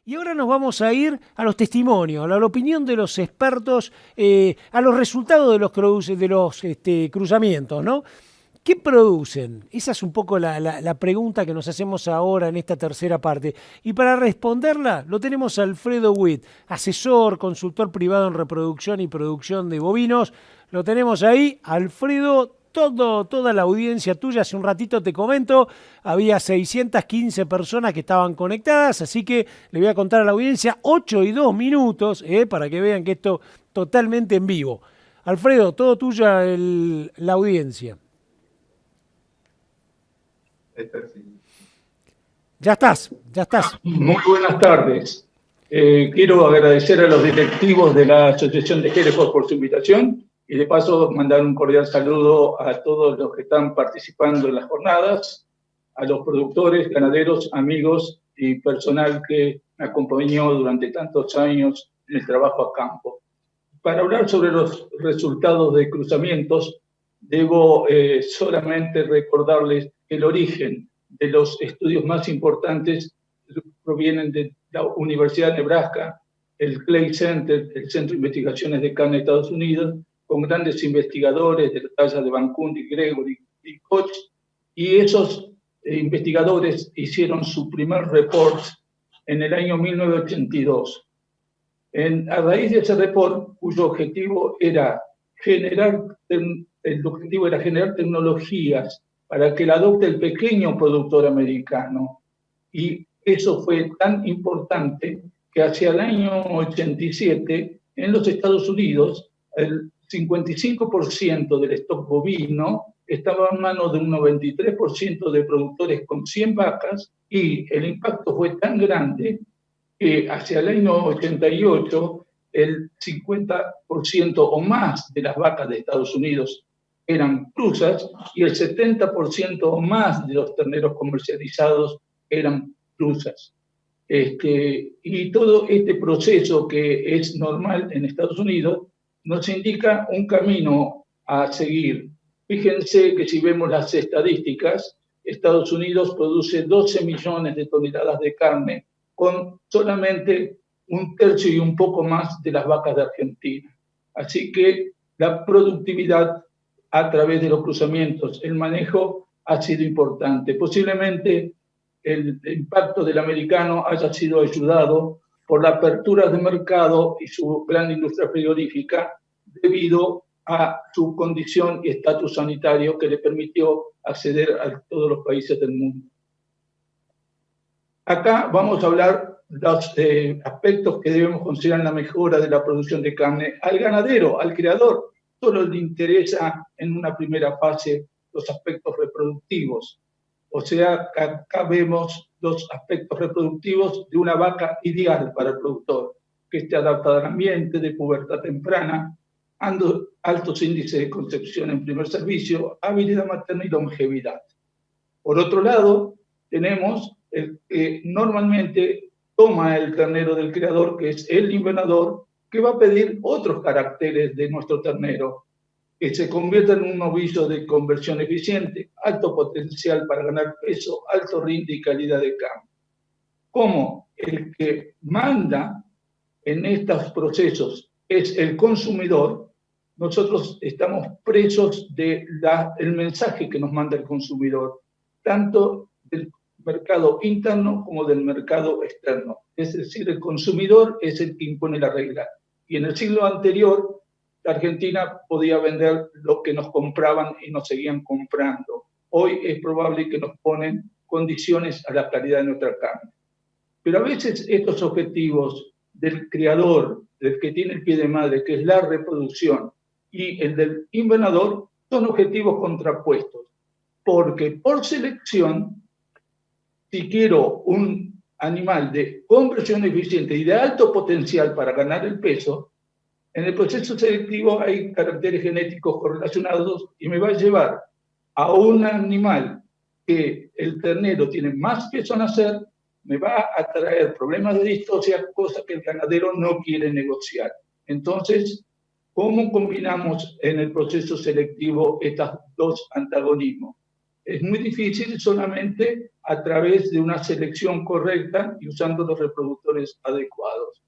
Y ahora nos vamos a ir a los testimonios, a la opinión de los expertos, a los resultados de los cruzamientos, ¿no? ¿Qué producen? Esa es un poco la pregunta que nos hacemos ahora en esta tercera parte. Y para responderla, lo tenemos a Alfredo Witt, asesor, consultor privado en reproducción y producción de bovinos. Lo tenemos ahí. Alfredo, toda la audiencia tuya, hace un ratito te comento, había 615 personas que estaban conectadas, así que le voy a contar a la audiencia 8 y 2 minutos, para que vean que esto totalmente en vivo. Alfredo, todo tuya la audiencia. Ya estás, ya estás. Muy buenas tardes. Quiero agradecer a los directivos de la Asociación de Hereford por su invitación y de paso mandar un cordial saludo a todos los que están participando en las jornadas, a los productores, ganaderos, amigos y personal que me acompañó durante tantos años en el trabajo a campo. Para hablar sobre los resultados de cruzamientos, debo solamente recordarles el origen de los estudios más importantes provienen de la Universidad de Nebraska, el Clay Center, el Centro de Investigaciones de Carne de Estados Unidos, con grandes investigadores de la talla de Van Kundi, Gregory y Koch, y esos investigadores hicieron su primer report en el año 1982. A raíz de ese report, cuyo objetivo era generar tecnologías para que la adopte el pequeño productor americano. Y eso fue tan importante que hacia el año 87, en los Estados Unidos, el 55% del stock bovino estaba en manos de un 93% de productores con 100 vacas, y el impacto fue tan grande que hacia el año 88 el 50% o más de las vacas de Estados Unidos eran cruzas y el 70% o más de los terneros comercializados eran cruzas. Y todo este proceso que es normal en Estados Unidos nos indica un camino a seguir. Fíjense que si vemos las estadísticas, Estados Unidos produce 12 millones de toneladas de carne con solamente un tercio y un poco más de las vacas de Argentina. Así que la productividad a través de los cruzamientos, el manejo ha sido importante. Posiblemente el impacto del americano haya sido ayudado por la apertura de mercado y su gran industria frigorífica debido a su condición y estatus sanitario que le permitió acceder a todos los países del mundo. Acá vamos a hablar de los aspectos que debemos considerar en la mejora de la producción de carne. Al ganadero, al criador, solo le interesa en una primera fase los aspectos reproductivos. O sea, acá vemos los aspectos reproductivos de una vaca ideal para el productor, que esté adaptada al ambiente, de pubertad temprana, altos índices de concepción en primer servicio, habilidad materna y longevidad. Por otro lado, tenemos el que normalmente toma el ternero del criador, que es el invernador, que va a pedir otros caracteres de nuestro ternero, que se convierta en un novillo de conversión eficiente, alto potencial para ganar peso, alto rinde y calidad de carne. Como el que manda en estos procesos es el consumidor, nosotros estamos presos del mensaje que nos manda el consumidor, tanto del mercado interno como del mercado externo. Es decir, el consumidor es el que impone la regla. Y en el siglo anterior, la Argentina podía vender lo que nos compraban y nos seguían comprando. Hoy es probable que nos ponen condiciones a la calidad de nuestra carne. Pero a veces estos objetivos del criador, del que tiene el pie de madre, que es la reproducción, y el del invernador, son objetivos contrapuestos. Porque por selección, si quiero un animal de conversión eficiente y de alto potencial para ganar el peso, en el proceso selectivo hay caracteres genéticos correlacionados y me va a llevar a un animal que el ternero tiene más peso a nacer, me va a traer problemas de distosia, cosa que el ganadero no quiere negociar. Entonces, ¿cómo combinamos en el proceso selectivo estos dos antagonismos? es muy difícil solamente a través de una selección correcta y usando los reproductores adecuados.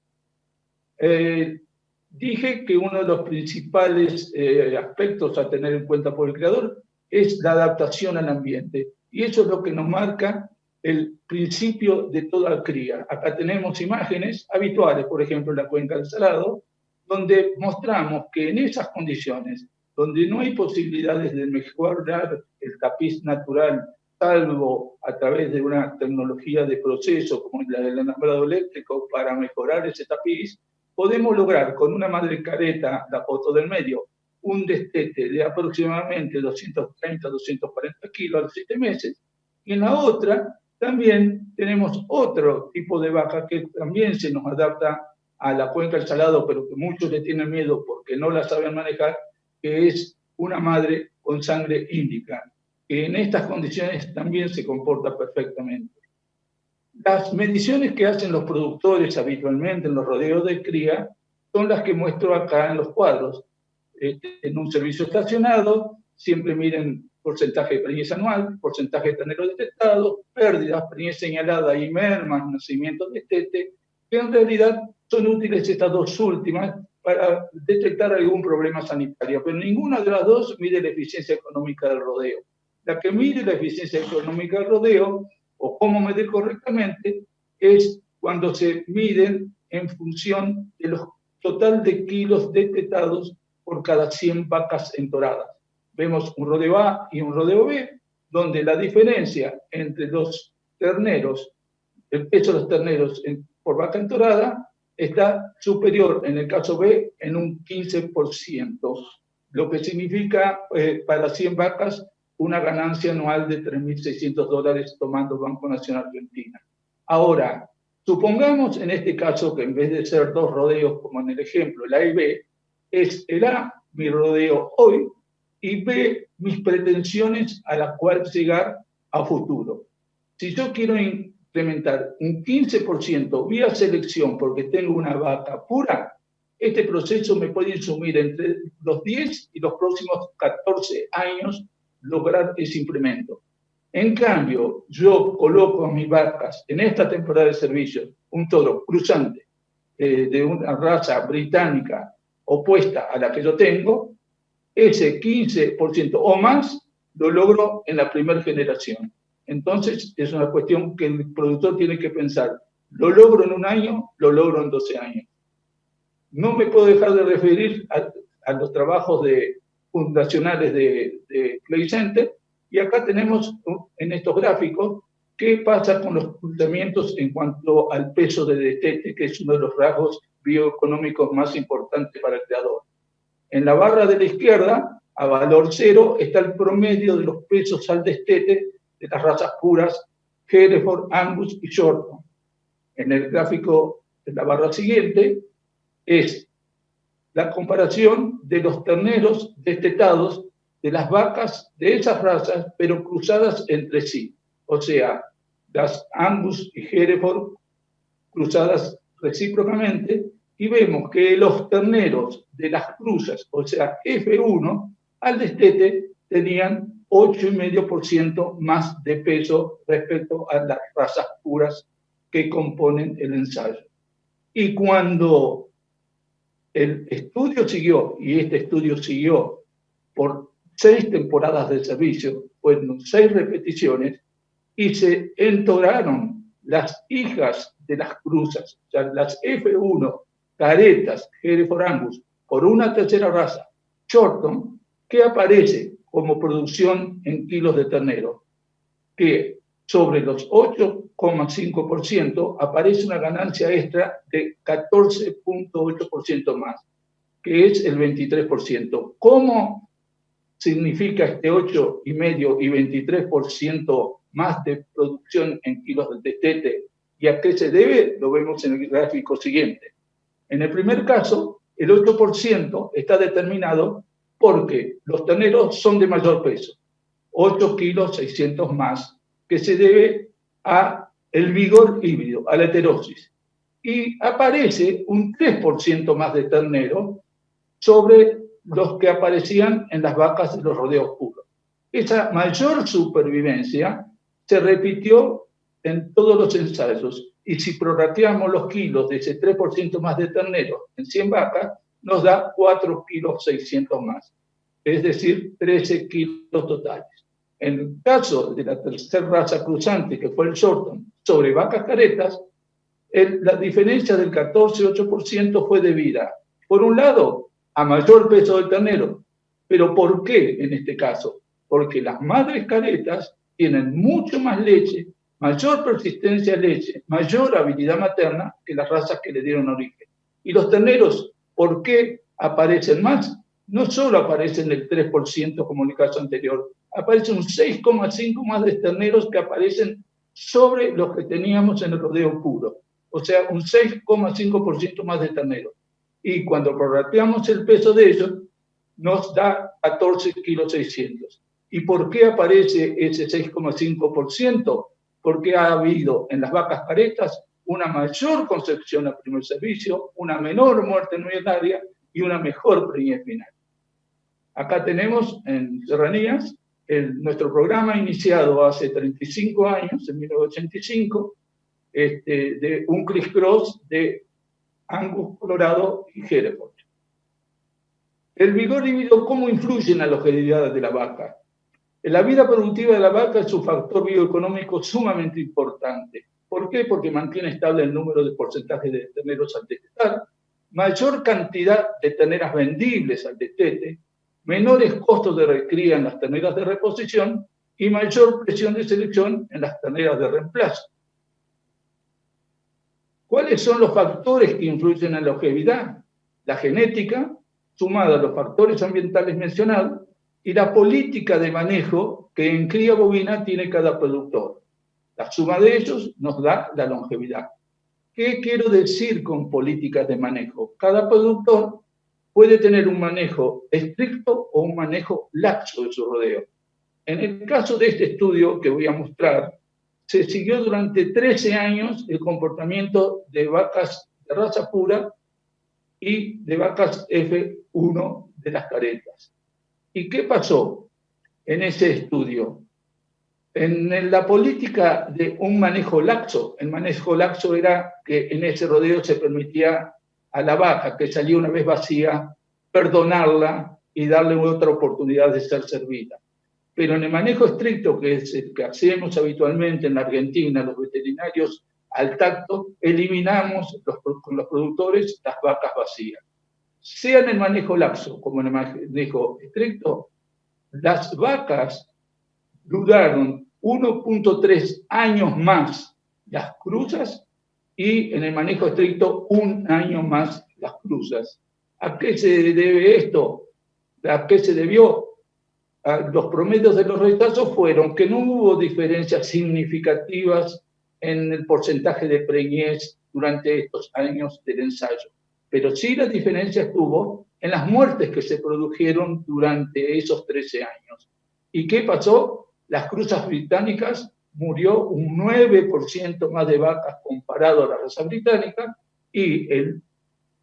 Dije que uno de los principales aspectos a tener en cuenta por el criador es la adaptación al ambiente. Y eso es lo que nos marca el principio de toda cría. Acá tenemos imágenes habituales, por ejemplo, en la cuenca del Salado, donde mostramos que en esas condiciones, donde no hay posibilidades de mejorar el tapiz natural, salvo a través de una tecnología de proceso como la del alambrado eléctrico para mejorar ese tapiz, podemos lograr con una madre careta, la foto del medio, un destete de aproximadamente 230, 240 kilos a los 7 meses, y en la otra también tenemos otro tipo de vaca que también se nos adapta a la cuenca del Salado, pero que muchos le tienen miedo porque no la saben manejar, que es una madre con sangre índica, que en estas condiciones también se comporta perfectamente. Las mediciones que hacen los productores habitualmente en los rodeos de cría son las que muestro acá en los cuadros. En un servicio estacionado, siempre miren porcentaje de preñez anual, porcentaje de terneros detectados, pérdidas, preñez señalada y mermas, nacimientos de destete, que en realidad son útiles estas dos últimas para detectar algún problema sanitario, pero ninguna de las dos mide la eficiencia económica del rodeo. La que mide la eficiencia económica del rodeo, o cómo medir correctamente, es cuando se miden en función de los total de kilos detectados por cada 100 vacas entoradas. Vemos un rodeo A y un rodeo B, donde la diferencia entre los terneros, el peso de los terneros por vaca entorada, está superior, en el caso B, en un 15%, lo que significa para 100 vacas una ganancia anual de $3.600 tomando Banco Nacional Argentina. Ahora, supongamos en este caso que en vez de ser dos rodeos, como en el ejemplo, el A y B, es el A, mi rodeo hoy, y B, mis pretensiones a las cuales llegar a futuro. Si yo quiero implementar un 15% vía selección porque tengo una vaca pura, este proceso me puede insumir entre los 10 y los próximos 14 años lograr ese implemento. En cambio, yo coloco a mis vacas en esta temporada de servicio un toro cruzante de una raza británica opuesta a la que yo tengo, ese 15% o más lo logro en la primera generación. Entonces, es una cuestión que el productor tiene que pensar, ¿lo logro en un año? ¿Lo logro en 12 años? No me puedo dejar de referir a los trabajos fundacionales de Clay Center, y acá tenemos en estos gráficos qué pasa con los cruzamientos en cuanto al peso de destete, que es uno de los rasgos bioeconómicos más importantes para el creador. En la barra de la izquierda, a valor cero, está el promedio de los pesos al destete de las razas puras Hereford, Angus y Shorton. En el gráfico de la barra siguiente es la comparación de los terneros destetados de las vacas de esas razas, pero cruzadas entre sí. O sea, las Angus y Hereford cruzadas recíprocamente, y vemos que los terneros de las cruzas, o sea, F1, al destete tenían 8,5% más de peso respecto a las razas puras que componen el ensayo. Y cuando el estudio siguió, y este estudio siguió por 6 temporadas de servicio, fueron 6 repeticiones, y se entoraron las hijas de las cruzas, o sea, las F1, caretas, Hereford Angus, por una tercera raza, Shorton, que aparece como producción en kilos de ternero, que sobre los 8,5% aparece una ganancia extra de 14,8% más, que es el 23%. ¿Cómo significa este 8,5% y 23% más de producción en kilos de destete? ¿Y a qué se debe? Lo vemos en el gráfico siguiente. En el primer caso, el 8% está determinado porque los terneros son de mayor peso, 8 kilos 600 más, que se debe a el vigor híbrido, a la heterosis. Y aparece un 3% más de ternero sobre los que aparecían en las vacas de los rodeos puros. Esa mayor supervivencia se repitió en todos los ensayos. Y si prorrateamos los kilos de ese 3% más de ternero en 100 vacas, nos da 4 kilos 600 más. Es decir, 13 kilos totales. En el caso de la tercera raza cruzante, que fue el Shorton, sobre vacas caretas, la diferencia del 14,8% fue debida, por un lado, a mayor peso del ternero. ¿Pero por qué en este caso? Porque las madres caretas tienen mucho más leche, mayor persistencia de leche, mayor habilidad materna que las razas que le dieron origen. Y los terneros, ¿por qué aparecen más? No solo aparecen el 3% como en el caso anterior, aparece un 6,5 más de terneros que aparecen sobre los que teníamos en el rodeo puro. O sea, un 6,5% más de terneros. Y cuando prorrateamos el peso de ellos, nos da 14 kilos 600. ¿Y por qué aparece ese 6,5%? Porque ha habido en las vacas caretas una mayor concepción al primer servicio, una menor muerte neonaria y una mejor preñez final. Acá tenemos en Serranías nuestro programa iniciado hace 35 años, en 1985, de un criss-cross de Angus Colorado y Hereford. El vigor híbrido, ¿cómo influye en la longevidad de la vaca? La vida productiva de la vaca es un factor bioeconómico sumamente importante. ¿Por qué? Porque mantiene estable el número de porcentaje de terneros al destetar, mayor cantidad de terneras vendibles al destete, menores costos de recría en las terneras de reposición y mayor presión de selección en las terneras de reemplazo. ¿Cuáles son los factores que influyen en la longevidad? La genética, sumada a los factores ambientales mencionados, y la política de manejo que en cría bovina tiene cada productor. La suma de ellos nos da la longevidad. ¿Qué quiero decir con políticas de manejo? Cada productor puede tener un manejo estricto o un manejo laxo de su rodeo. En el caso de este estudio que voy a mostrar, se siguió durante 13 años el comportamiento de vacas de raza pura y de vacas F1 de las caretas. ¿Y qué pasó en ese estudio? En la política de un manejo laxo, el manejo laxo era que en ese rodeo se permitía a la vaca que salía una vez vacía, perdonarla y darle otra oportunidad de ser servida. Pero en el manejo estricto, que es el que hacemos habitualmente en la Argentina, los veterinarios al tacto, eliminamos con los productores las vacas vacías. Sea en el manejo laxo como en el manejo estricto, las vacas duraron 1,3 años más las cruzas y en el manejo estricto 1 año más las cruzas. ¿A qué se debe esto? ¿A qué se debió? Los promedios de los retazos fueron que no hubo diferencias significativas en el porcentaje de preñez durante estos años del ensayo, pero sí la diferencia estuvo en las muertes que se produjeron durante esos 13 años. ¿Y qué pasó? Las cruzas británicas murió un 9% más de vacas comparado a la raza británica, y el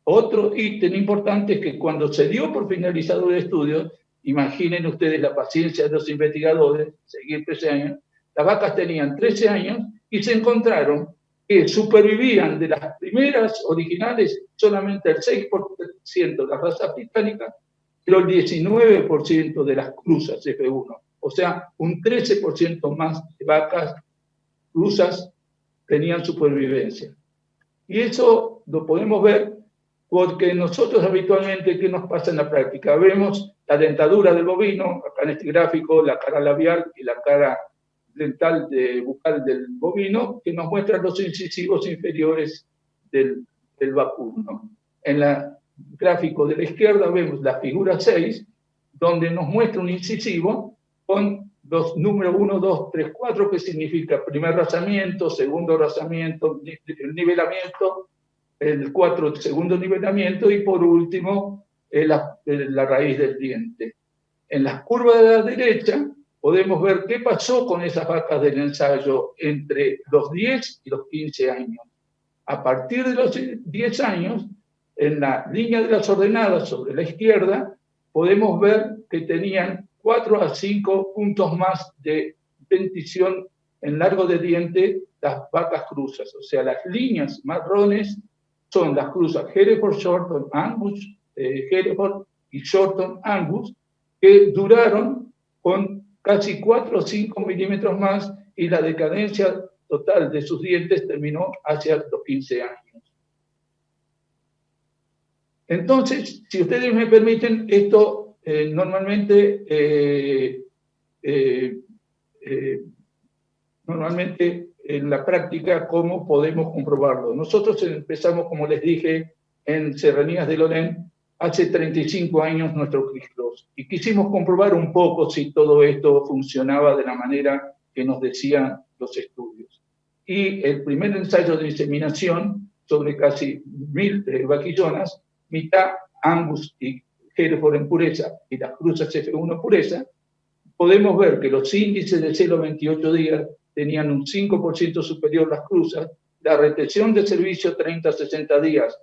otro ítem importante es que cuando se dio por finalizado el estudio, imaginen ustedes la paciencia de los investigadores, seguir 13 años, las vacas tenían 13 años y se encontraron que supervivían de las primeras originales solamente el 6% de la raza británica, pero el 19% de las cruzas F1. O sea, un 13% más de vacas cruzas tenían supervivencia. Y eso lo podemos ver porque nosotros habitualmente, ¿qué nos pasa en la práctica? Vemos la dentadura del bovino, acá en este gráfico, la cara labial y la cara dental bucal del bovino, que nos muestran los incisivos inferiores del vacuno. En el gráfico de la izquierda vemos la figura 6, donde nos muestra un incisivo con los números 1, 2, 3, 4, que significa primer razamiento, segundo razamiento, nivelamiento, el 4, el segundo nivelamiento, y por último, la raíz del diente. En las curvas de la derecha podemos ver qué pasó con esas vacas del ensayo entre los 10 y los 15 años. A partir de los 10 años, en la línea de las ordenadas sobre la izquierda, podemos ver que tenían 4 a 5 puntos más de dentición en largo de diente las vacas cruzas. O sea, las líneas marrones son las cruzas Hereford, Shorton, Angus, Hereford y Shorton, Angus, que duraron con casi 4 o 5 milímetros más, y la decadencia total de sus dientes terminó hacia los 15 años. Entonces, si ustedes me permiten, esto normalmente en la práctica, ¿cómo podemos comprobarlo? Nosotros empezamos, como les dije, en Serranías de Lorén, hace 35 años nuestro CRISPR, y quisimos comprobar un poco si todo esto funcionaba de la manera que nos decían los estudios. Y el primer ensayo de inseminación sobre casi 1000 vaquillonas, mitad Angus y Hereford en pureza y las cruzas F1 pureza, podemos ver que los índices de 0,28 días tenían un 5% superior las cruzas, la retención de servicio 30 a 60 días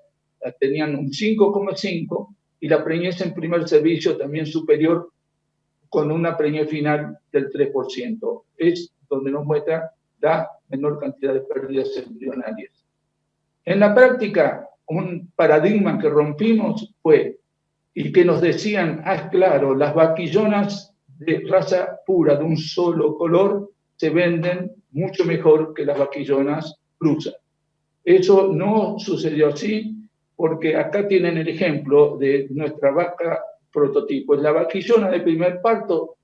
tenían un 5,5, y la preñez en primer servicio también superior, con una preñez final del 3%. Es donde nos muestra la menor cantidad de pérdidas embrionarias. En la práctica, un paradigma que rompimos fue, y que nos decían, claro, las vaquillonas de raza pura, de un solo color, se venden mucho mejor que las vaquillonas cruzas. Eso no sucedió así, porque acá tienen el ejemplo de nuestra vaca prototipo. La vaquillona de primer parto,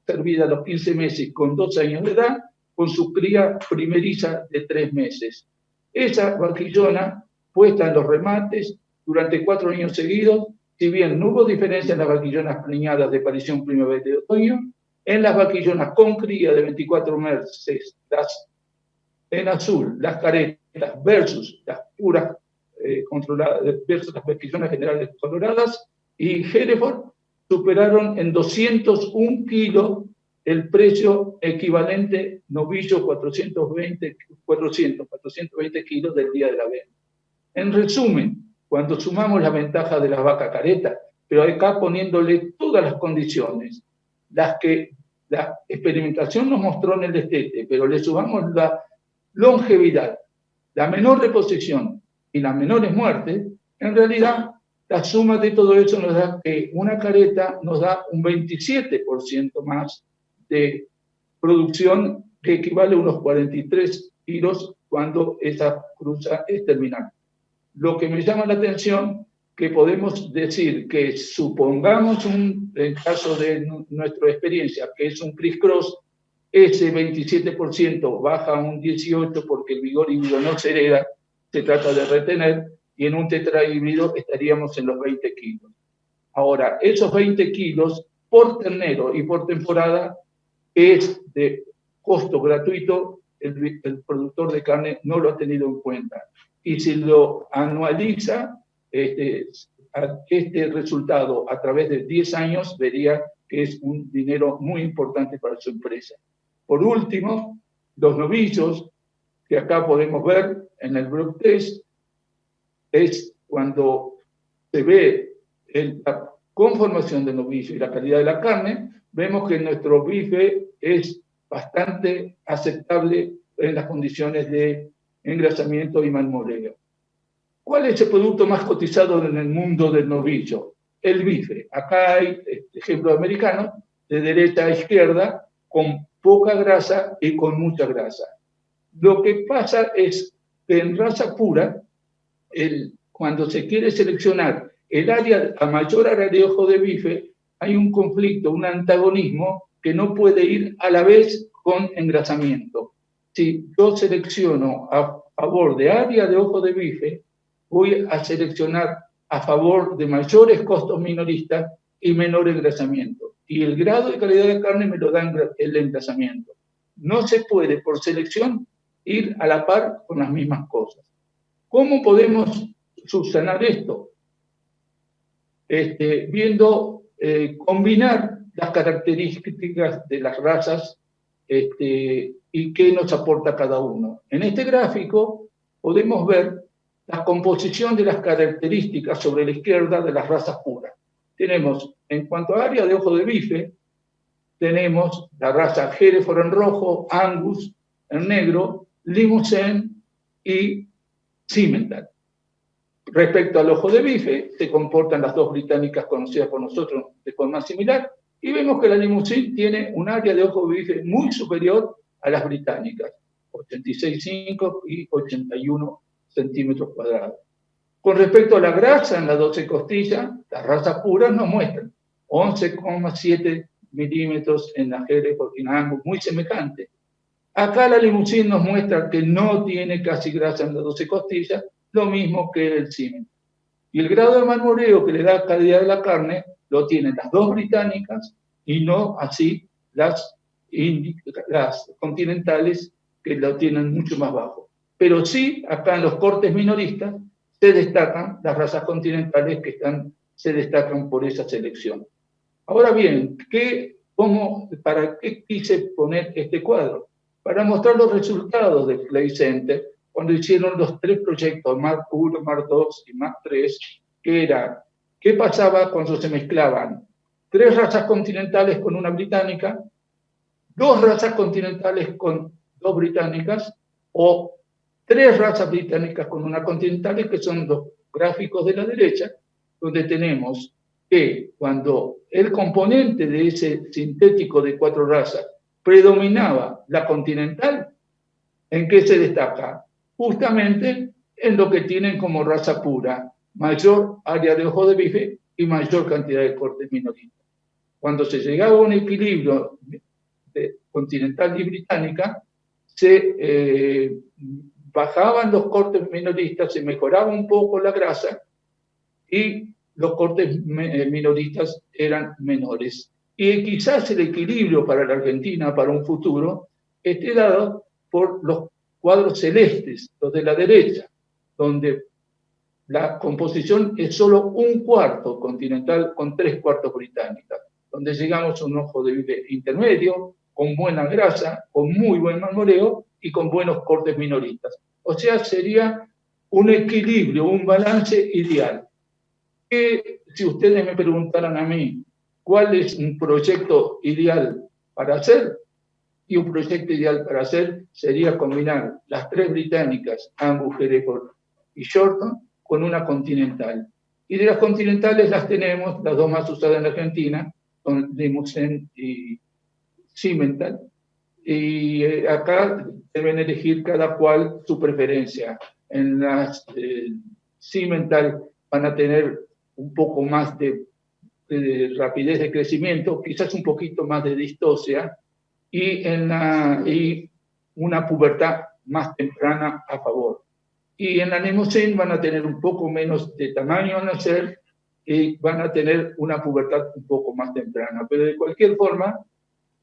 servida a los 15 meses con 2 años de edad, con su cría primeriza de 3 meses. Esa vaquillona, puesta en los remates durante 4 años seguidos, si bien no hubo diferencia en las vaquillonas preñadas de aparición primavera y otoño, en las vaquillonas con cría de 24 meses, en azul, las caretas versus las puras controladas, versus las vaquillonas generales coloradas, y Hereford superaron en 201 kilos el precio equivalente novillo 420 kilos del día de la venta. En resumen, cuando sumamos la ventaja de las vacas caretas, pero acá poniéndole todas las condiciones, las que la experimentación nos mostró en el destete, pero le sumamos la longevidad, la menor reposición y las menores muertes, en realidad la suma de todo eso nos da que una careta nos da un 27% más de producción, que equivale a unos 43 kilos cuando esa cruza es terminal. Lo que me llama la atención, que podemos decir que supongamos en caso de nuestra experiencia, que es un criss-cross, ese 27% baja a un 18% porque el vigor híbrido no se hereda, se trata de retener, y en un tetrahíbrido estaríamos en los 20 kilos. Ahora, esos 20 kilos por ternero y por temporada es de costo gratuito, el productor de carne no lo ha tenido en cuenta. Y si lo anualiza, este resultado a través de 10 años, vería que es un dinero muy importante para su empresa. Por último, los novillos, que acá podemos ver en el Brook Test, es cuando se ve la conformación del novillo y la calidad de la carne, vemos que nuestro bife es bastante aceptable en las condiciones de engrasamiento y marmoleo. ¿Cuál es el producto más cotizado en el mundo del novillo? El bife. Acá hay ejemplos americanos, de derecha a izquierda, con poca grasa y con mucha grasa. Lo que pasa es que en raza pura, cuando se quiere seleccionar a mayor área de ojo de bife, hay un conflicto, un antagonismo que no puede ir a la vez con engrasamiento. Si yo selecciono a favor de área de ojo de bife, voy a seleccionar a favor de mayores costos minoristas y menor engrasamiento. Y el grado de calidad de carne me lo da el engrasamiento. No se puede, por selección, ir a la par con las mismas cosas. ¿Cómo podemos subsanar esto? Combinar las características de las razas y qué nos aporta cada uno. En este gráfico podemos ver la composición de las características sobre la izquierda de las razas puras. Tenemos, en cuanto a área de ojo de bife, tenemos la raza Hereford en rojo, Angus en negro, Limousin y Simmental. Respecto al ojo de bife, se comportan las dos británicas conocidas por nosotros de forma similar, y vemos que la Limousin tiene un área de ojo de bife muy superior a las británicas, 86,5 y 81 centímetros cuadrados. Con respecto a la grasa en las 12 costillas, las razas puras nos muestran 11,7 milímetros en la Hereford y en Angus, muy semejante. Acá la Limousin nos muestra que no tiene casi grasa en las 12 costillas, lo mismo que el Simmental. Y el grado de marmoreo que le da calidad de la carne lo tienen las dos británicas y no así las continentales, que lo tienen mucho más bajo. Pero sí, acá en los cortes minoristas se destacan las razas continentales que se destacan por esa selección. Ahora bien, ¿para qué quise poner este cuadro? Para mostrar los resultados del Clay Center cuando hicieron los 3 proyectos, Mark I, Mark II y Mark III, que era, ¿qué pasaba cuando se mezclaban 3 razas continentales con una británica, 2 razas continentales con 2 británicas, o 3 razas británicas con una continental, que son los gráficos de la derecha, donde tenemos que cuando el componente de ese sintético de 4 razas predominaba la continental, ¿en qué se destaca? Justamente en lo que tienen como raza pura, mayor área de ojo de bife y mayor cantidad de cortes minoristas. Cuando se llegaba a un equilibrio de continental y británica, se bajaban los cortes minoristas, se mejoraba un poco la grasa y los cortes minoristas eran menores. Y quizás el equilibrio para la Argentina, para un futuro, esté dado por los cuadros celestes, los de la derecha, donde la composición es solo un cuarto continental con 3/4 británicas, donde llegamos a un ojo de bife intermedio, con buena grasa, con muy buen marmoreo y con buenos cortes minoristas. O sea, sería un equilibrio, un balance ideal. Que si ustedes me preguntaran a mí cuál es un proyecto ideal para hacer, y un proyecto ideal para hacer sería combinar las 3 británicas, Angus, Hereford y Shorton, con una continental. Y de las continentales las tenemos, las 2 más usadas en la Argentina, son Limousin y Simmental. Y acá deben elegir cada cual su preferencia. En las Simmental van a tener un poco más de rapidez de crecimiento, quizás un poquito más de distosia, y una pubertad más temprana a favor. Y en la Limousin van a tener un poco menos de tamaño al nacer y van a tener una pubertad un poco más temprana. Pero de cualquier forma,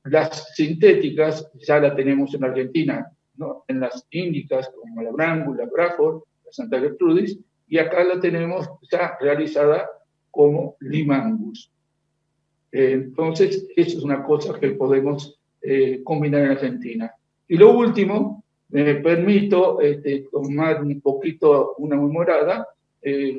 las sintéticas ya la tenemos en Argentina, ¿no? En las índicas como la Brangus, la Bradford, la Santa Gertrudis, y acá la tenemos ya realizada como Limangus. Entonces, eso es una cosa que podemos combinar en Argentina. Y lo último, me permito tomar un poquito una memorada,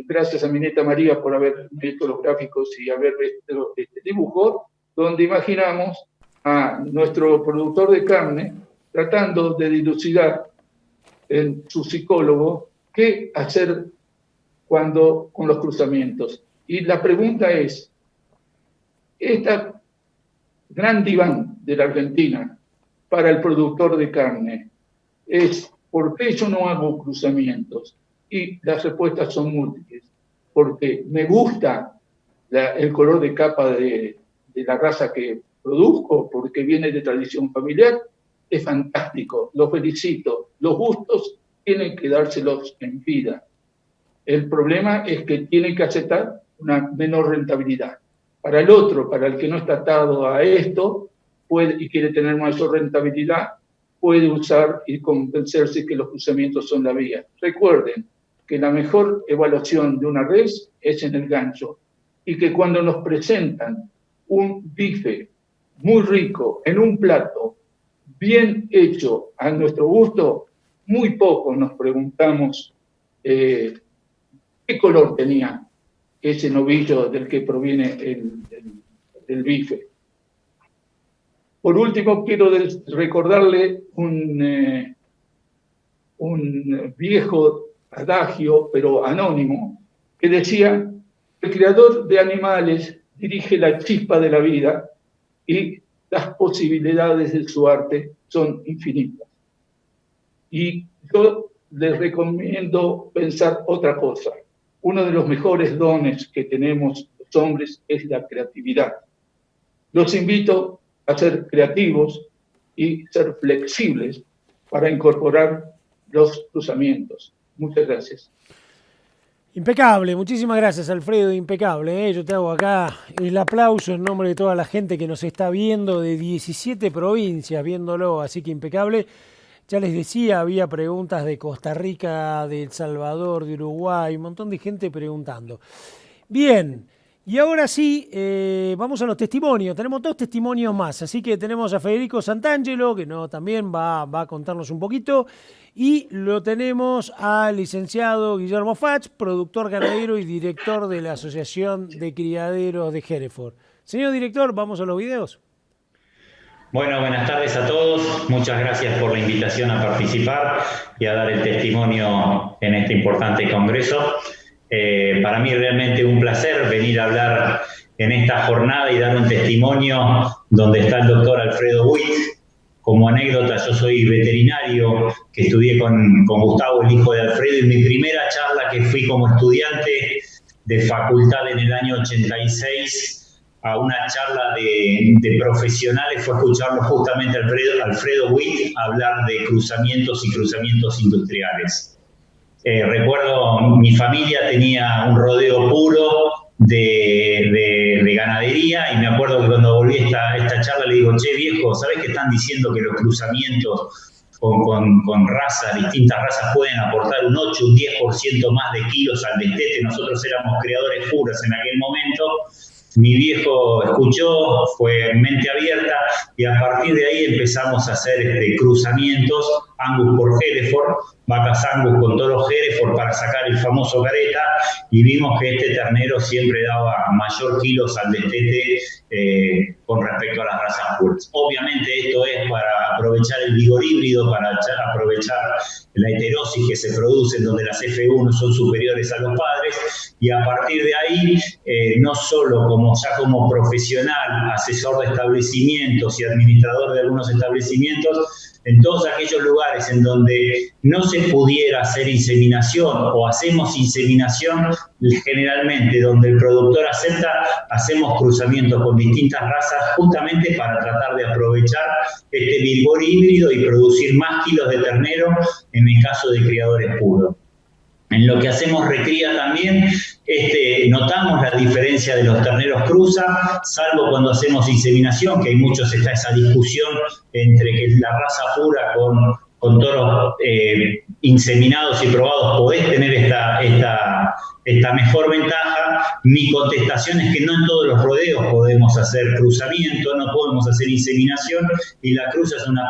gracias a mi nieta María por haber hecho los gráficos y haber hecho este dibujo, donde imaginamos a nuestro productor de carne tratando de dilucidar en su psicólogo qué hacer con los cruzamientos. Y la pregunta es, esta gran diván de la Argentina para el productor de carne es ¿por qué yo no hago cruzamientos? Y las respuestas son múltiples. Porque me gusta el color de capa de la raza que produzco, porque viene de tradición familiar, es fantástico, lo felicito. Los gustos tienen que dárselos en vida. El problema es que tienen que aceptar una menor rentabilidad. Para el otro, para el que no está atado a esto y quiere tener mayor rentabilidad, puede usar y convencerse que los cruzamientos son la vía. Recuerden que la mejor evaluación de una res es en el gancho y que cuando nos presentan un bife muy rico en un plato bien hecho a nuestro gusto, muy poco nos preguntamos qué color tenía ese novillo del que proviene el bife. Por último, quiero recordarle un viejo adagio, pero anónimo, que decía: el creador de animales dirige la chispa de la vida y las posibilidades de su arte son infinitas. Y yo les recomiendo pensar otra cosa. Uno de los mejores dones que tenemos los hombres es la creatividad. Los invito a ser creativos y ser flexibles para incorporar los cruzamientos. Muchas gracias. Impecable, muchísimas gracias, Alfredo, impecable, ¿eh? Yo te hago acá el aplauso en nombre de toda la gente que nos está viendo, de 17 provincias viéndolo, así que impecable. Ya les decía, había preguntas de Costa Rica, de El Salvador, de Uruguay, un montón de gente preguntando. Bien, y ahora sí, vamos a los testimonios. Tenemos 2 testimonios más, así que tenemos a Federico Santangelo, que también va a contarnos un poquito, y lo tenemos al licenciado Guillermo Fach, productor ganadero y director de la Asociación de Criaderos de Hereford. Señor director, vamos a los videos. Bueno, buenas tardes a todos. Muchas gracias por la invitación a participar y a dar el testimonio en este importante congreso. Para mí realmente un placer venir a hablar en esta jornada y dar un testimonio donde está el doctor Alfredo Witt. Como anécdota, yo soy veterinario, que estudié con Gustavo, el hijo de Alfredo, y mi primera charla que fui como estudiante de facultad en el año 86 a una charla de profesionales fue escucharlo justamente Alfredo Witt hablar de cruzamientos y cruzamientos industriales. Recuerdo, mi familia tenía un rodeo puro de ganadería, y me acuerdo que cuando volví a esta charla le digo: che viejo, ¿sabés que están diciendo que los cruzamientos con razas, distintas razas, pueden aportar un 8, un 10% más de kilos al destete? Nosotros éramos criadores puros en aquel momento. Mi viejo escuchó, fue mente abierta, y a partir de ahí empezamos a hacer cruzamientos, Angus por Hereford, vacas Angus con toros Hereford para sacar el famoso careta, y vimos que este ternero siempre daba mayor kilos al destete con respecto a las razas puras. Obviamente esto es para aprovechar el vigor híbrido, para aprovechar la heterosis que se produce donde las F1 son superiores a los padres, y a partir de ahí, no solo como profesional, asesor de establecimientos y administrador de algunos establecimientos, en todos aquellos lugares en donde no se pudiera hacer inseminación o hacemos inseminación, generalmente donde el productor acepta, hacemos cruzamientos con distintas razas justamente para tratar de aprovechar este vigor híbrido y producir más kilos de ternero en el caso de criadores puros. En lo que hacemos recría también, notamos la diferencia de los terneros cruza, salvo cuando hacemos inseminación, que hay muchos, está esa discusión entre que la raza pura con toros inseminados y probados podés tener esta mejor ventaja. Mi contestación es que no en todos los rodeos podemos hacer cruzamiento, no podemos hacer inseminación, y la cruza es una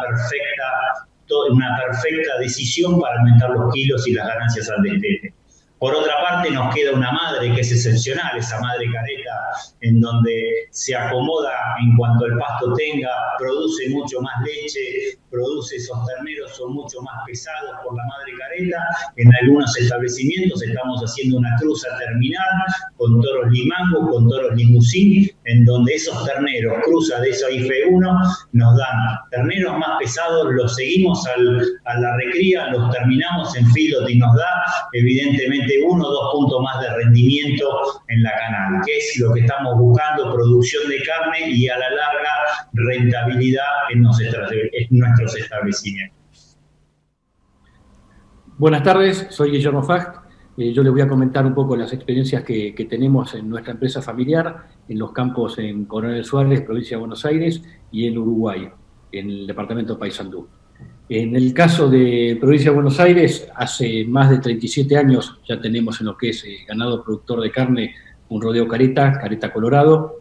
perfecta decisión para aumentar los kilos y las ganancias al destete. Por otra parte, nos queda una madre que es excepcional, esa madre careta, en donde se acomoda en cuanto el pasto tenga, produce mucho más leche, produce esos terneros, son mucho más pesados por la madre careta. En algunos establecimientos estamos haciendo una cruza terminal con toros limangos, con toros limusín, en donde esos terneros, cruza de esos IF1, nos dan terneros más pesados, los seguimos a la recría, los terminamos en feedlot y nos da evidentemente 1 o 2 puntos más de rendimiento en la canal, que es lo que estamos buscando: producción de carne y a la larga rentabilidad en nuestros establecimientos. Buenas tardes, soy Guillermo Fach. Yo les voy a comentar un poco las experiencias que tenemos en nuestra empresa familiar, en los campos en Coronel Suárez, provincia de Buenos Aires, y en Uruguay, en el departamento de Paysandú. En el caso de provincia de Buenos Aires, hace más de 37 años ya tenemos en lo que es ganado productor de carne un rodeo careta colorado,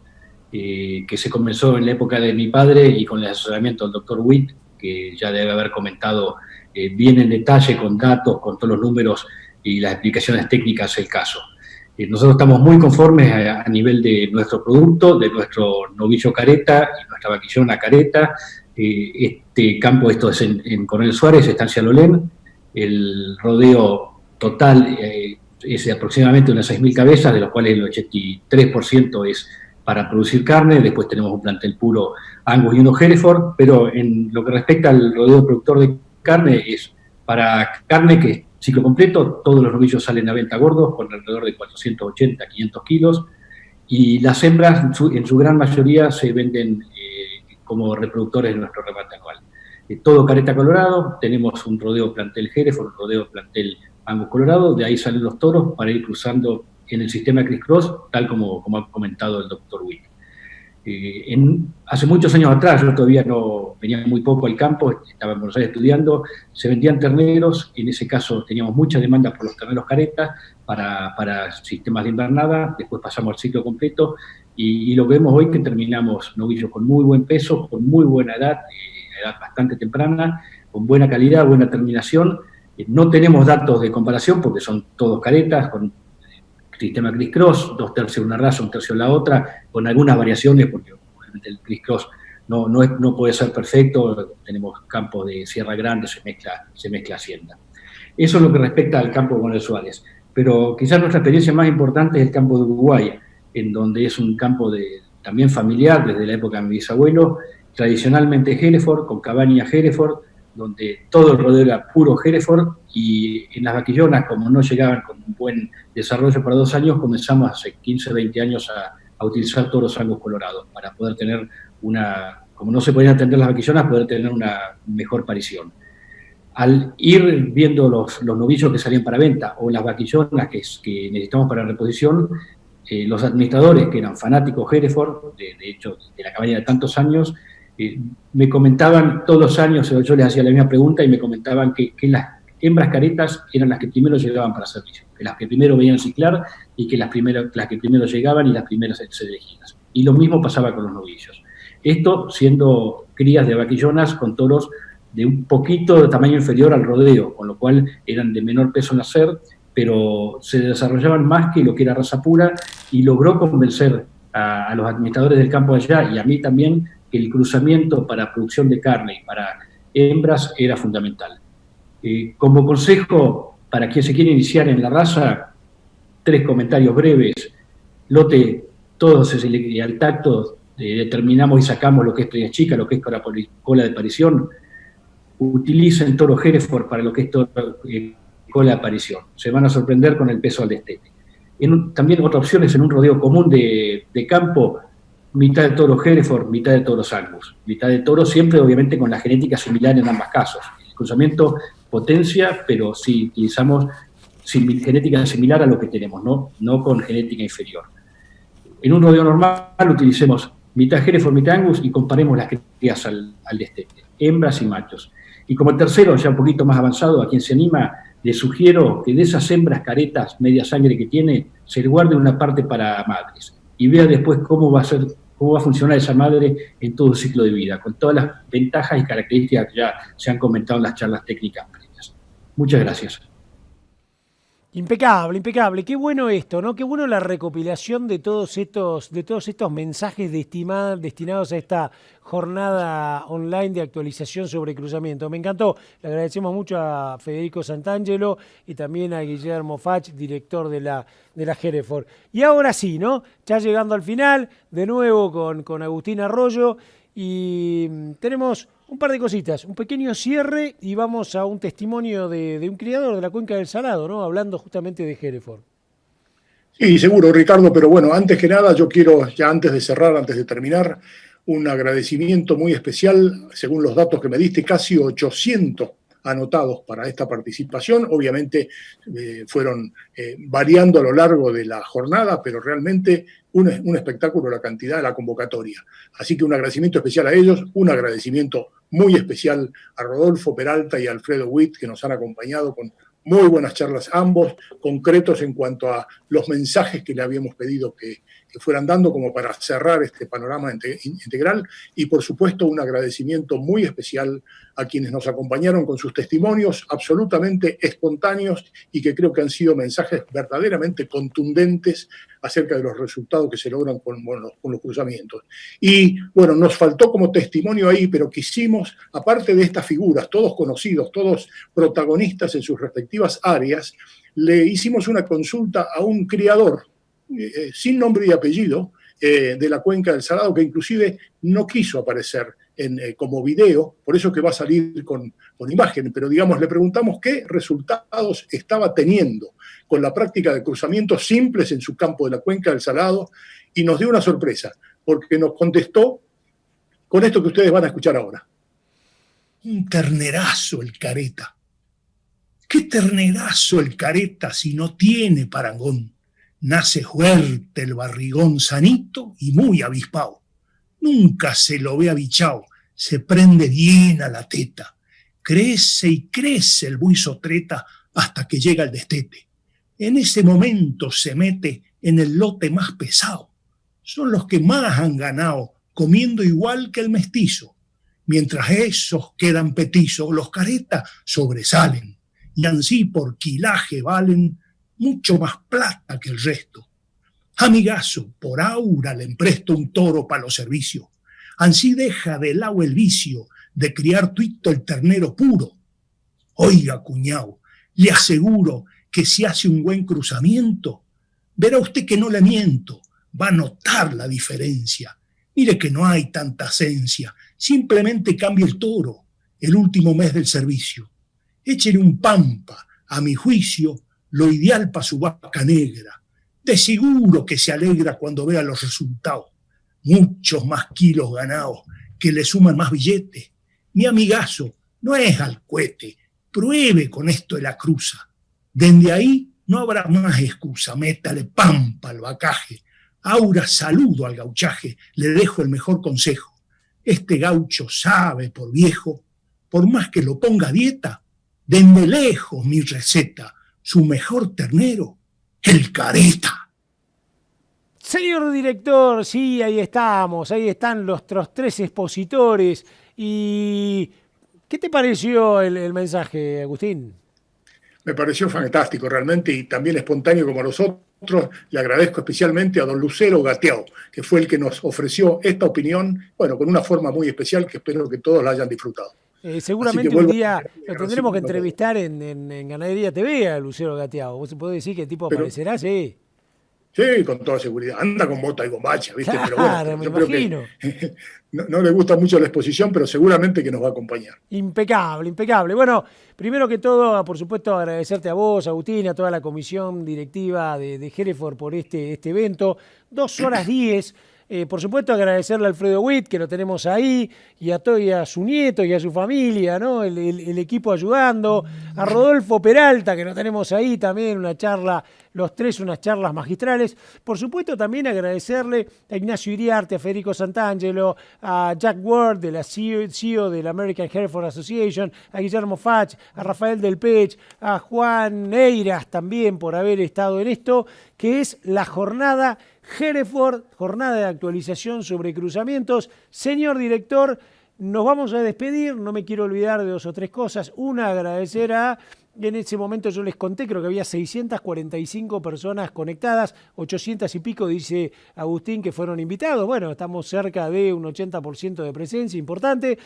que se comenzó en la época de mi padre y con el asesoramiento del doctor Witt, que ya debe haber comentado bien en detalle, con datos, con todos los números y las explicaciones técnicas el caso. Nosotros estamos muy conformes a nivel de nuestro producto, de nuestro novillo careta y nuestra vaquillona careta. Este campo, esto es en Coronel Suárez, Estancia Lolén. El rodeo total es de aproximadamente unas 6.000 cabezas, de los cuales el 83% es para producir carne. Después tenemos un plantel puro Angus y uno Hereford, pero en lo que respecta al rodeo productor de carne, es para carne que es ciclo completo. Todos los novillos salen a venta gordos, con alrededor de 480, 500 kilos, y las hembras en su gran mayoría se venden como reproductores de nuestro remate anual. Todo careta colorado, tenemos un rodeo plantel Hereford, un rodeo plantel Angus colorado, de ahí salen los toros para ir cruzando en el sistema criss-cross, tal como ha comentado el doctor Witt. Hace muchos años atrás, yo todavía no venía muy poco al campo, estaba en Buenos Aires estudiando, se vendían terneros. En ese caso teníamos mucha demanda por los terneros caretas para sistemas de invernada. Después pasamos al ciclo completo y lo vemos hoy, que terminamos novillos con muy buen peso, con muy buena edad bastante temprana, con buena calidad, buena terminación. No tenemos datos de comparación porque son todos caretas, con sistema criss-cross, 2/3 una raza, 1/3 la otra, con algunas variaciones, porque obviamente el criss-cross no puede ser perfecto. Tenemos campos de Sierra Grande, se mezcla hacienda. Eso es lo que respecta al campo Coronel Suárez. Pero quizás nuestra experiencia más importante es el campo de Uruguay, en donde es un campo también familiar, desde la época de mi bisabuelo, tradicionalmente Hereford, con cabaña Hereford, donde todo el rodeo era puro Hereford, y en las vaquillonas, como no llegaban con un buen desarrollo para 2 años, comenzamos hace 15, 20 años a utilizar toros Angus colorados, para poder tener como no se podían atender las vaquillonas, poder tener una mejor parición. Al ir viendo los novillos que salían para venta, o las vaquillonas que necesitamos para reposición, los administradores, que eran fanáticos Hereford, de hecho, de la cabaña de tantos años, me comentaban todos los años, yo les hacía la misma pregunta, y me comentaban que las hembras caretas eran las que primero llegaban para servicio, que las que primero venían ciclar, y que las que primero llegaban y las primeras elegidas. Y lo mismo pasaba con los novillos. Esto siendo crías de vaquillonas con toros de un poquito de tamaño inferior al rodeo, con lo cual eran de menor peso nacer, pero se desarrollaban más que lo que era raza pura, y logró convencer a los administradores del campo allá, y a mí también, que el cruzamiento para producción de carne y para hembras era fundamental. Como consejo para quien se quiere iniciar en la raza, 3 comentarios breves. Lote, todos al tacto determinamos y sacamos lo que es estrella chica, lo que es cola de aparición. Utilicen toro Hereford para lo que es cola de aparición. Se van a sorprender con el peso al destete. También otra opción es en un rodeo común de campo, mitad de toro Hereford, mitad de toros Angus. Mitad de toro siempre, obviamente, con la genética similar en ambos casos. El cruzamiento potencia, pero sí utilizamos genética similar a lo que tenemos, no con genética inferior. En un rodeo normal utilicemos mitad Hereford, mitad Angus, y comparemos las crías al destete, hembras y machos. Y como tercero, ya un poquito más avanzado, a quien se anima, le sugiero que de esas hembras caretas media sangre que tiene, se le guarde una parte para madres, y vea después cómo va a funcionar esa madre en todo su ciclo de vida, con todas las ventajas y características que ya se han comentado en las charlas técnicas previas. Muchas gracias. Impecable, impecable. Qué bueno esto, ¿no? Qué bueno la recopilación de todos estos mensajes destinados a esta jornada online de actualización sobre cruzamiento. Me encantó. Le agradecemos mucho a Federico Santangelo y también a Guillermo Fach, director de la Hereford. Y ahora sí, ¿no? Ya llegando al final, de nuevo con Agustín Arroyo, y tenemos un par de cositas, un pequeño cierre, y vamos a un testimonio de un criador de la Cuenca del Salado, ¿no? Hablando justamente de Hereford. Sí, seguro, Ricardo, pero bueno, antes que nada yo quiero, ya antes de cerrar, antes de terminar, un agradecimiento muy especial, según los datos que me diste, casi 800 anotados para esta participación. Obviamente fueron variando a lo largo de la jornada, pero realmente un espectáculo la cantidad de la convocatoria. Así que un agradecimiento especial a ellos, un agradecimiento muy especial a Rodolfo Peralta y a Alfredo Witt, que nos han acompañado con muy buenas charlas, ambos concretos en cuanto a los mensajes que le habíamos pedido que fueran dando como para cerrar este panorama integral. Y por supuesto un agradecimiento muy especial a quienes nos acompañaron con sus testimonios absolutamente espontáneos y que creo que han sido mensajes verdaderamente contundentes acerca de los resultados que se logran con los cruzamientos. Y bueno, nos faltó como testimonio ahí, pero quisimos, aparte de estas figuras, todos conocidos, todos protagonistas en sus respectivas áreas, le hicimos una consulta a un criador sin nombre y apellido de la Cuenca del Salado, que inclusive no quiso aparecer como video, por eso que va a salir con imagen, pero digamos, le preguntamos qué resultados estaba teniendo con la práctica de cruzamientos simples en su campo de la Cuenca del Salado, y nos dio una sorpresa, porque nos contestó con esto que ustedes van a escuchar ahora. Un ternerazo el careta. ¿Qué ternerazo el careta si no tiene parangón? Nace fuerte el barrigón sanito y muy avispao. Nunca se lo ve abichao, se prende bien a la teta. Crece y crece el buizo treta hasta que llega el destete. En ese momento se mete en el lote más pesado. Son los que más han ganado, comiendo igual que el mestizo. Mientras esos quedan petizos, los caretas sobresalen. Y ansí por quilaje valen mucho más plata que el resto. Amigazo, por aura le empresto un toro para los servicios. Ansí deja de lado el vicio de criar tuito el ternero puro. Oiga, cuñao, le aseguro que si hace un buen cruzamiento, verá usted que no le miento, va a notar la diferencia. Mire que no hay tanta esencia, simplemente cambia el toro el último mes del servicio. Échele un pampa, a mi juicio, lo ideal para su vaca negra. De seguro que se alegra cuando vea los resultados. Muchos más kilos ganados que le suman más billetes. Mi amigazo no es al cohete, pruebe con esto de la cruza. Desde ahí no habrá más excusa, métale pampa al vacaje. Ahora saludo al gauchaje, le dejo el mejor consejo. Este gaucho sabe por viejo, por más que lo ponga a dieta, desde lejos mi receta, su mejor ternero, el careta. Señor director, sí, ahí estamos, ahí están los tres expositores. ¿Y qué te pareció el mensaje, Agustín? Me pareció fantástico realmente y también espontáneo como los otros. Le agradezco especialmente a don Lucero Gateao, que fue el que nos ofreció esta opinión, bueno, con una forma muy especial que espero que todos la hayan disfrutado. Seguramente un día lo tendremos que entrevistar en Ganadería TV a Lucero Gateao. ¿Vos podés decir qué tipo aparecerá? Sí. Sí, con toda seguridad. Anda con bota y bombacha, ¿viste? Claro, pero bueno, me yo creo imagino. que no le gusta mucho la exposición, pero seguramente que nos va a acompañar. Impecable, impecable. Bueno, primero que todo, por supuesto, agradecerte a vos, Agustín, a toda la comisión directiva de Hereford por este evento. 2 horas 10. Por supuesto, agradecerle a Alfredo Witt, que lo tenemos ahí, y a su nieto y a su familia, ¿no? El equipo ayudando. A Rodolfo Peralta, que lo tenemos ahí también, una charla, los tres, unas charlas magistrales. Por supuesto, también agradecerle a Ignacio Iriarte, a Federico Santangelo, a Jack Ward, de la CEO de la American Hereford Association, a Guillermo Fach, a Rafael Del Pech, a Juan Eiras también por haber estado en esto, que es la jornada Hereford, jornada de actualización sobre cruzamientos. Señor director, nos vamos a despedir, no me quiero olvidar de 2 o 3 cosas. Una, agradecer en ese momento yo les conté, creo que había 645 personas conectadas, 800 y pico, dice Agustín, que fueron invitados. Bueno, estamos cerca de un 80% de presencia, importante.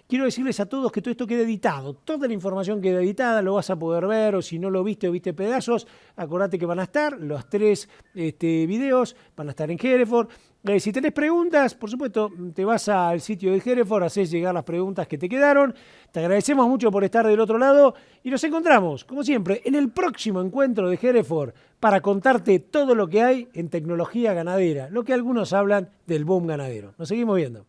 Quiero decirles a todos que todo esto queda editado. Toda la información queda editada, lo vas a poder ver, o si no lo viste o viste pedazos, acordate que van a estar los 3 videos, van a estar en Hereford. Si tenés preguntas, por supuesto, te vas al sitio de Hereford, haces llegar las preguntas que te quedaron. Te agradecemos mucho por estar del otro lado y nos encontramos, como siempre, en el próximo encuentro de Hereford para contarte todo lo que hay en tecnología ganadera, lo que algunos hablan del boom ganadero. Nos seguimos viendo.